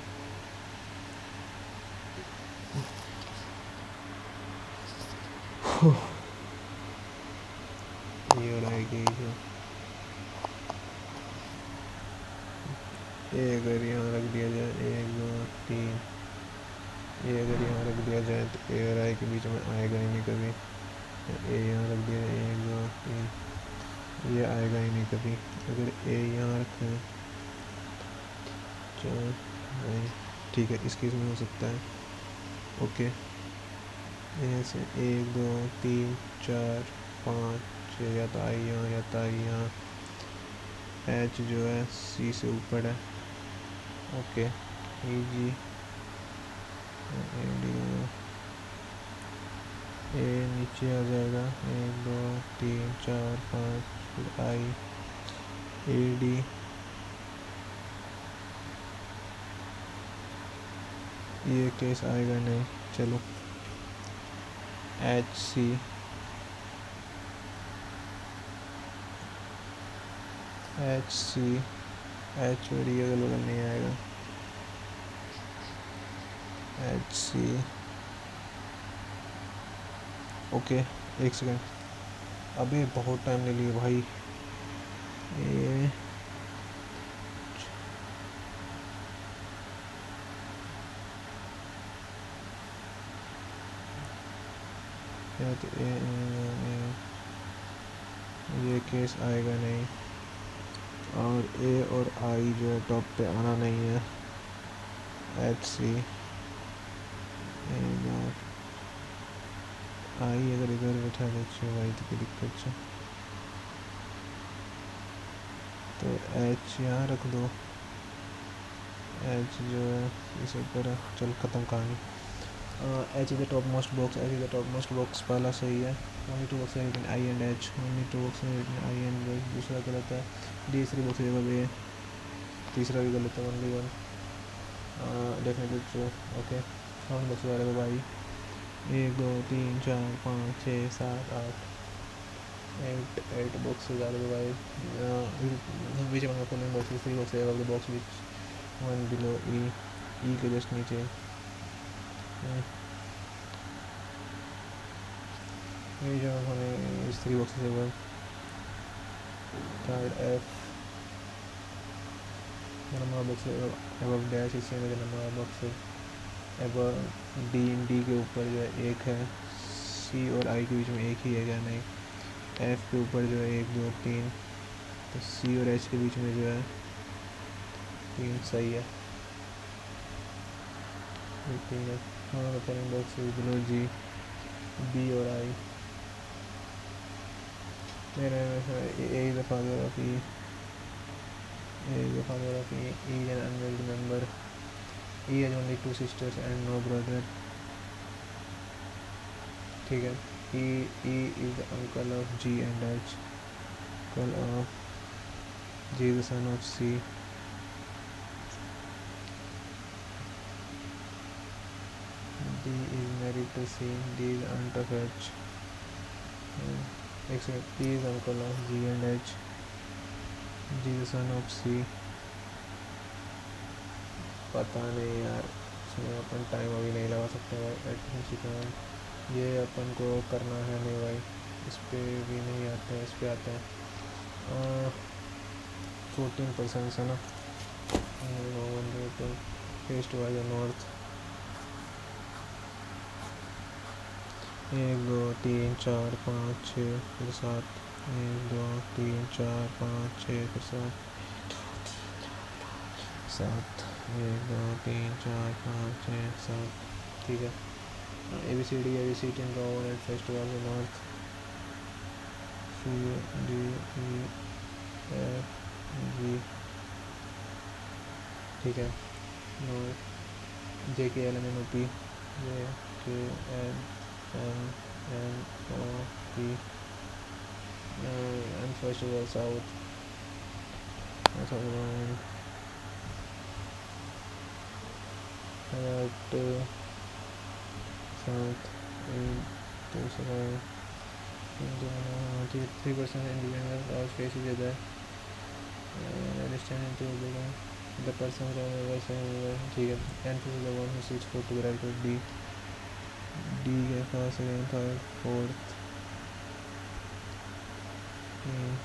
ये और आएगी जो ये अगर यहाँ रख दिया जाए, एक दो तीन, ये अगर यहाँ रख दिया जाए तो ए और आई के बीच में आएगा ही नहीं कभी, ए यहाँ रख दिया जाए, एक दो तीन, ये आएगा ही नहीं कभी, अगर ए यहाँ रखें चार नहीं, ठीक है, इस केस में हो सकता है, ओके, ऐसे एक दो तीन चार पाँच छः, या तो आई यहाँ या तो आई यहाँ, एच जो है सी से ऊपर है, ओके, ई जी ए नीचे आ जाएगा, एक दो तीन चार पाँच, फिर आई, ए डी, ये केस आएगा नहीं, चलो, H C, H C, H और ये अगल बगल नहीं आएगा, एच सी, ओके, एक सेकेंड, अभी बहुत टाइम ले लिए भाई, ये तो ये केस आएगा नहीं, और ए और आई जो है टॉप पे आना नहीं है, एच सी, आई अगर इधर बैठा दे भाई तो कोई दिक्कत है, तो एच यहाँ रख दो, एच जो है इस ऊपर, चल ख़त्म कहानी, H is the top most box, H is the top most box पहला सही है, ओनली 2 बॉक्स है written I and H, only 2 box है रिटन आई एंड एच, दूसरा गलत है, तीसरी बॉक्स जगह ए, तीसरा भी गलत है, ओनली 1 डेफिनेटली ट्रू, ओके, कौन बॉक्स आ रहा है भाई, 1 2 3 4 5 6 7 8, 8 boxes are divided. Which among the following boxes 3 boxes above the box which one below E के जस्ट नीचे, ये जो हमें इस 3 boxes above, third F, the number of boxes above dash is same as the number of boxes above D के ऊपर जो है एक है, C और I के बीच में एक ही है क्या नहीं, एफ के ऊपर जो है 1 2 3, तो सी और एच के बीच में जो है 3 सही है, 3 है, हाँ referring box below G, B और आई, मेरे A is the father of E, A is the father of E, E is an unmarried member, E has only 2 sisters and no brother, ठीक है, E is the uncle of G and H, uncle of G is the son of C, D is married to C, D is aunt of H, except E is uncle of G and H, G is the son of C, पता नहीं यार, इसमें अपन time अभी नहीं लगा सकते भाई, ये अपन को करना है नहीं भाई, इस पर भी नहीं आते हैं, इस पर आते हैं 14% है ना, ईस्ट वाइज नॉर्थ, 1 2 3 4 5 6 फिर 7, 1 2 3 4 5 6 फिर 7, 7 1 2 3 4 5 6 7, ठीक है, ABCD in overhead festival north, C D E F G ठीक है। Note JKLMNOP, JKLMNOP, and first of all south, around south to survive 3% independent or face each other, understanding to the person ठीक है। and is the one who sits for to the right of D के पास second third fourth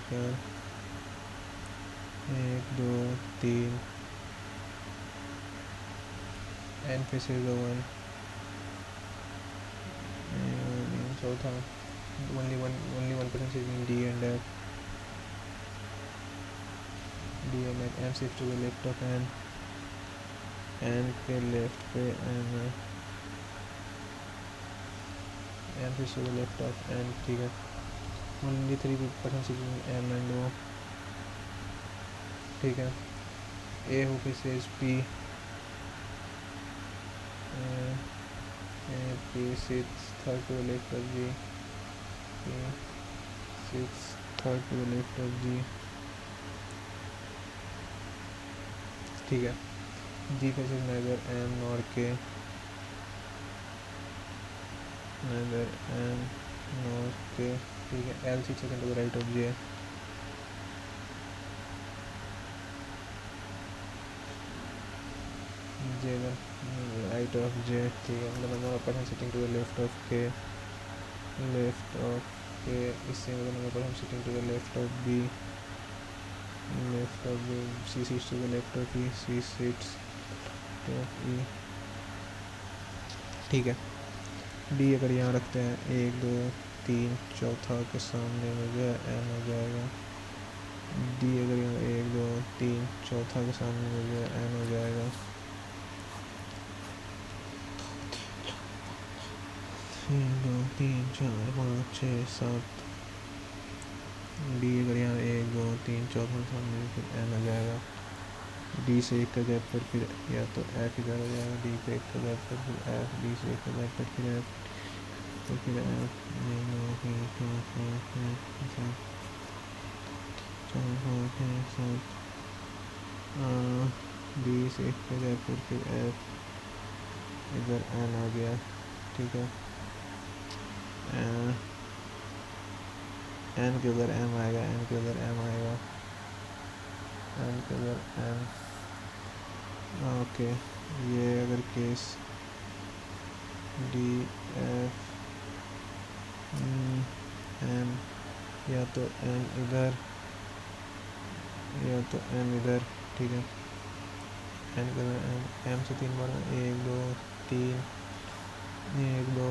4 1 2 3 and faces the one चौथा only one person is in D and F. D and F, M sits to the left of N के left पे M है, M sits to the left of N, ठीक है। only 3 person is in M and O, ठीक है। A who faces P, P sits third to the left of G, P sits third to the left of G, ठीक है। G faces neither M nor K, neither M nor K, ठीक है। L sits second to the right of J, J the right of J, ठीक है। मतलब number of person sitting to the left of K, left of K, इससे मतलब number person sitting to the left of B, left of B, C sits to the left of E, C sits to E, ठीक है। D अगर यहाँ रखते हैं 1 2 3 चौथा के सामने में जो है N हो जाएगा। D अगर यहाँ 1 2 3 चौथा के सामने में जो है N हो जाएगा। 1 2 3 4 5 6 7, D अगर यहाँ 1 2 3 चौथा के सामने में फिर N हो जाएगा। D से 1 का गैप पर फिर या तो F इधर हो जाएगा, D पे 1 का गैप पर फिर F, D से 1 का गैप पर फिर F, तो फिर F 1 2 3 4 5 6 7 D से 1 का गैप पर फिर F, इधर N आ गया, ठीक है। N के उधर M आएगा, N के उधर M आएगा, N के उधर M, ओके। ये अगर केस D F M, या तो M इधर या तो M इधर, ठीक है। N के उधर M से 3 बार 1 2 3 1 2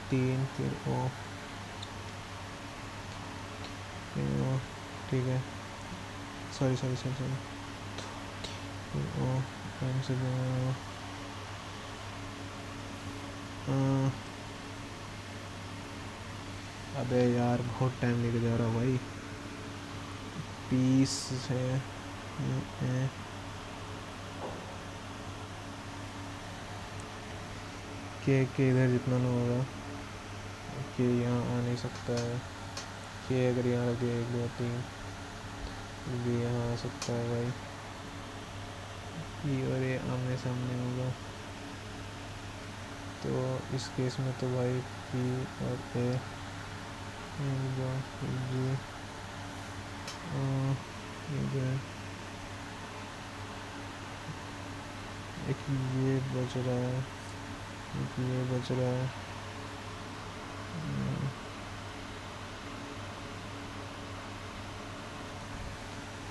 3 फिर O, ठीक है। सॉरी फिर O M से अबे यार बहुत टाइम लेके जा रहा भाई। पीस है के इधर जितना ना होगा के यहाँ आ नहीं सकता है। के अगर यहाँ लगे 1 2 3 भी यहाँ आ सकता है भाई। ई और ये आमने सामने होगा, तो इस केस में तो भाई पी और ए एक ये बच रहा है, एक ये बच रहा है।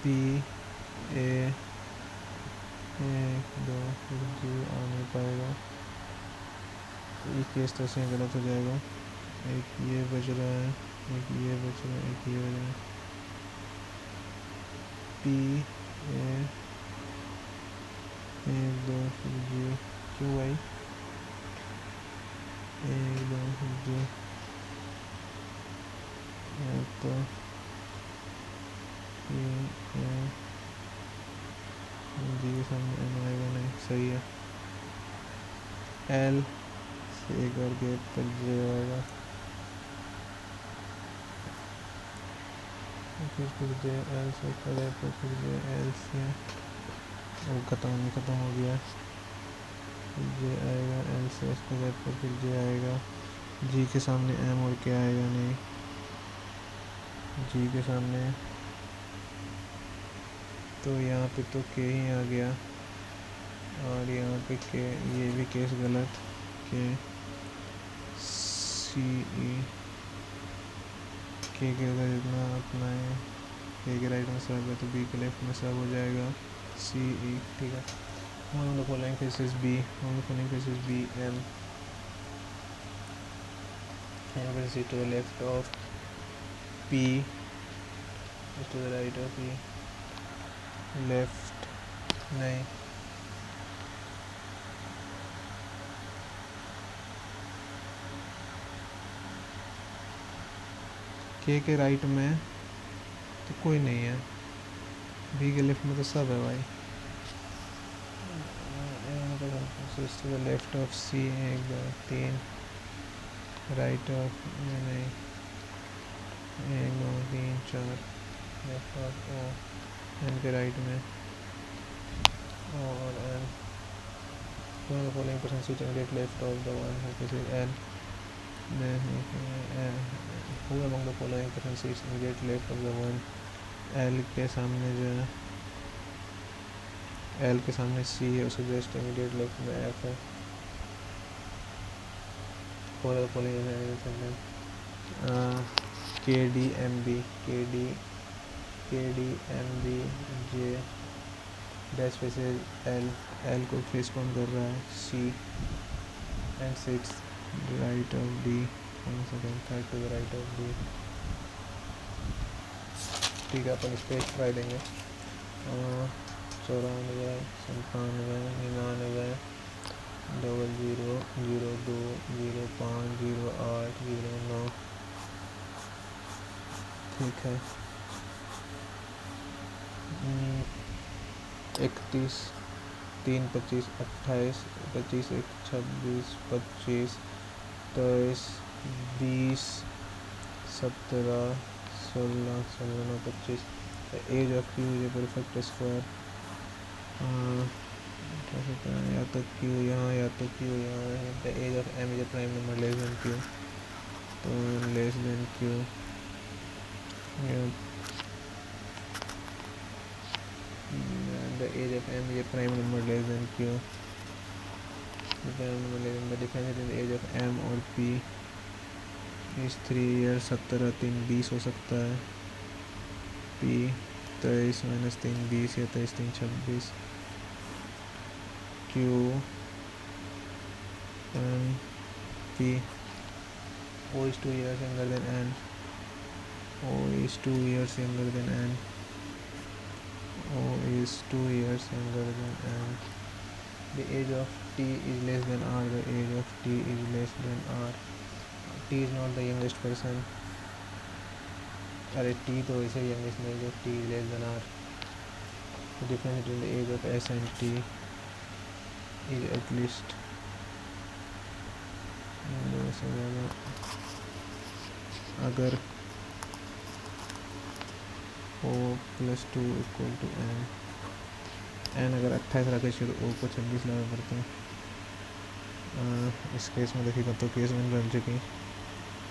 पी ए 1 2 जी आ नहीं पाएगा, ये केस तो से गलत हो जाएगा। एक ये बच रहा है, एक ये बच रहा है, एक ये बच रहा है। पी ए 1 2 जी क्यों भाई 1 2 जी, या तो जी के सामने एम आएगा नहीं, सही है। एल से एक और गैप पर जे आएगा, फिर जे एल से एक और गैप पर फिर जे एल से, वो ख़त्म हो गया। जे आएगा एल से इसका गैप पर फिर जे आएगा, जी के सामने एम और क्या आएगा नहीं, जी के सामने तो यहाँ पे तो के ही आ गया, और यहाँ पे के, ये भी केस गलत, के सी ई, के अगर इतना अपना है, के के राइट में सब है तो बी के लेफ्ट में सब हो जाएगा, सी ई, ठीक है। On the following cases B, on the following cases B M M C to the left of P to the right of P, left नहीं, के राइट में तो कोई नहीं है, बी के लेफ्ट में तो सब है भाई। टू द लेफ्ट ऑफ सी, एक दो तीन, राइट ऑफ नहीं, एक दो तीन चार, लेफ्ट ऑफ ओ, एन के राइट में और N, the following person switch and get left of the one who faces L, then who among the following person switch and get left of the one, L के सामने जो है, L के सामने C है, उसको जस्ट इमीडिएट लेफ्ट में F है। for the following K D M B, K D M B J dash faces L, L को फेस कौन कर रहा है, C, and sits right of D, third to the right of D, ठीक है। अपन इस पर ट्राई देंगे। 94, 97, 99, 00, 02, 05, 08, 09, ठीक है। 31, 3, 25, 28, 25, 1, 26, 25, 23, 20, 17, 16, 17, 25। Age of Q is a perfect square, क्या कहते हैं, या तो क्यू यहाँ या तो क्यू यहाँ। The age of M is a prime number less than Q, तो less than Q, the age of m is a prime number less than q, the prime number less than the difference between the age of m और p is 3 years। 17 3 20 हो सकता है, p 23 minus 3 20 या 23 3 26, q and p, o is 2 years younger than n, o is 2 years younger than n, o is 2 years younger than n, the age of t is less than r, the age of t is less than r, t is not the youngest person, अरे t तो वैसे youngest नहीं, जो t is less than r, the difference between the age of s and t is at least 2 से ज़्यादा, अगर o + 2 = n, n अगर 28 रखे तो o को 26 लगा पड़ते हैं। इस केस में देखिएगा तो केस में बन चुकी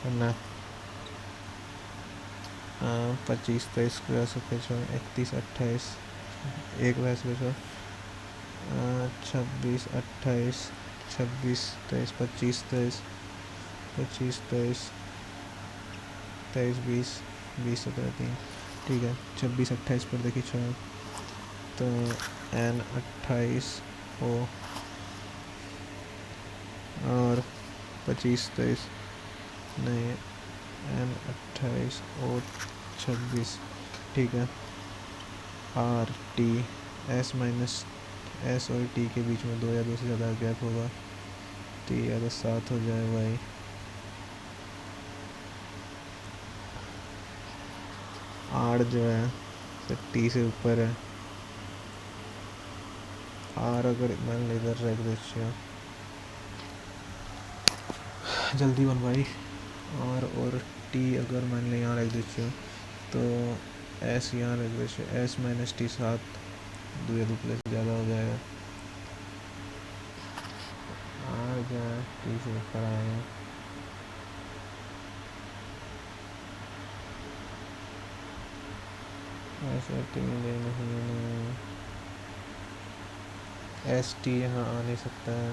वरना 25 23 को वैसे पेशो, 31 28 एक वैसे पेशो, 26 28 26 23 25 23 25 23 23 20 20 17 3, ठीक है। 26 28 पर देखिए छोड़, तो n 28 हो और 25 23 नहीं, n 28 और 26, ठीक है। r t s minus s और t के बीच में 2 या 2 से ज़्यादा गैप होगा, 3 या 7 हो जाए भाई, r जो है t से ऊपर है, आर अगर मान लो इधर रख दीजिए, जल्दी बन भाई। और टी अगर मान लो यहाँ रख दीजिए तो एस यहाँ रख दीजिए, एस माइनस टी 7 दो प्लस ज़्यादा हो जाएगा। आर क्या टी से ऊपर आएगा, ऐसे टी नहीं, एस टी यहाँ आ नहीं सकता है।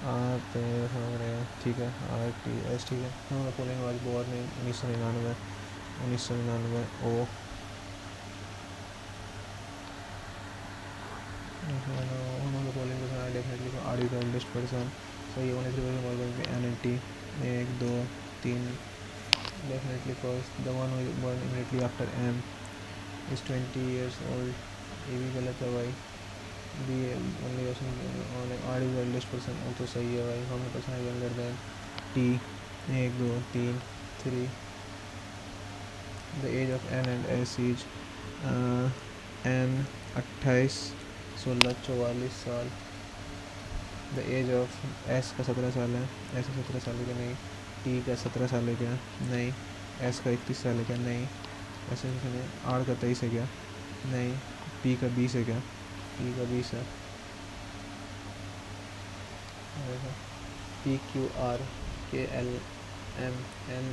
आर पे हमारे ठीक है, आर टी एस ठीक है। हमारा पोलिंग आज बोर्ड में 1999 ओ polling definitely R is the oldest person, so ये 1 N N T 1 2 3 definitely first, the one born immediately after M is 20 years old, ये भी गलत है भाई। B only R is eldest person, वो तो सही है भाई। How many person are younger than T, 1 2 3 3। The age of N and S is N 28 16 44 साल। द एज ऑफ एस का 17 साल है, एस का 17 साल है क्या? नहीं। टी का 17 साल है क्या? नहीं। एस का 31 साल है क्या? नहीं। ऐसे नहीं। आर का 23 है क्या? नहीं। पी का 20 है क्या? पी का 20 है। P Q R K L M N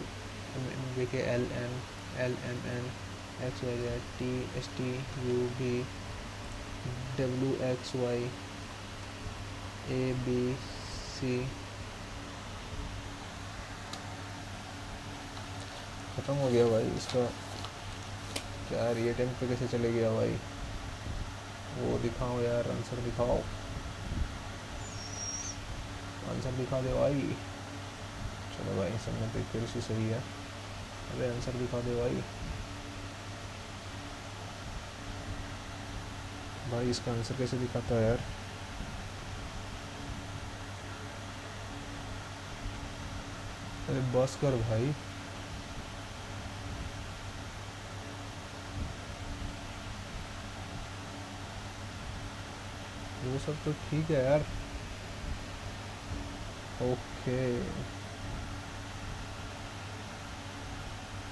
K L M N X Y Z T S T U V W X Y A B C. ख़त्म हो गया भाई इसका। क्या ये टेंथ पे कैसे चले गया भाई? वो दिखाओ यार, आंसर दिखाओ, आंसर दिखा दे भाई। चलो भाई, सब में फिर से सही है। अरे आंसर दिखा दे भाई। भाई इसका आंसर कैसे दिखाता है यार? अरे बस कर भाई। वो सब तो ठीक है यार। ओके,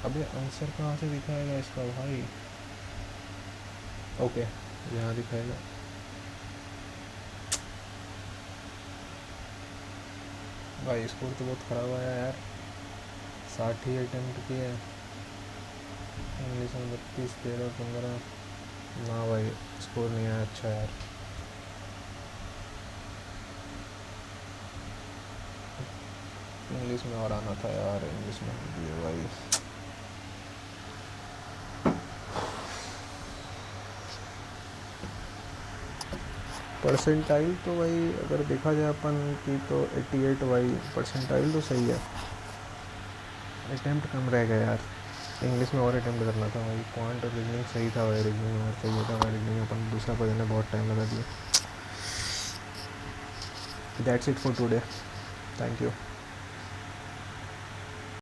अबे आंसर कहाँ से दिखाएगा इसका भाई? ओके, यहाँ दिखाएगा। भाई स्कोर तो बहुत ख़राब आया यार। 60 ही अटेम्प्ट किए, इंग्लिश में 32 13 15। ना भाई स्कोर नहीं आया अच्छा यार। इंग्लिश में और आना था यार, इंग्लिश में दिए भाई। परसेंटाइल तो भाई अगर देखा जाए अपन की तो 88 भाई, परसेंटाइल तो सही है। अटेम्प्ट कम रह गया यार, इंग्लिश में और अटेम्प्ट करना था भाई। पॉइंट और रीजनिंग सही था भाई, रीजनिंग में और सही था भाई। रीजनिंग में अपन दूसरा पढ़ने में बहुत टाइम लगा दिया। That's it for today, thank you.